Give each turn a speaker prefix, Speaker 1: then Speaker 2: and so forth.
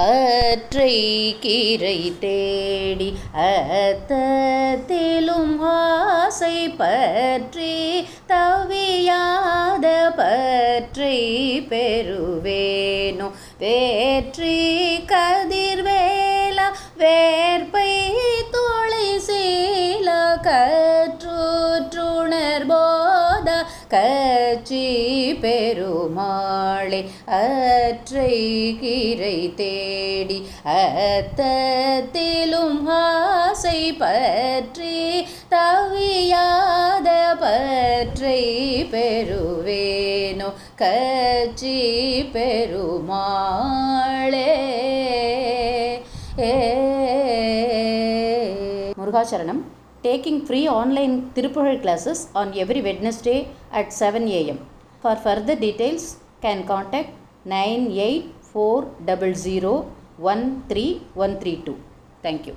Speaker 1: அற்றை கீரை தேடி அத்தத்திலும் ஆசை பற்றி தவியாத பற்றை பெறுவேனோ வேற்றி கதிர்வேலா வேற்பை தோளை சீல கற்றுணர் போத கச்சி பெருமாளே அற்றை கீரை தேடி அத்தத்திலும் ஆசை பற்றி தவியாத பற்றை பெறுவேனோ கச்சி பெருமாளே. முருகாசரணம். Taking free online Tirupuzhai classes on every Wednesday at 7 a.m. For further details, can contact 9840013132. Thank you.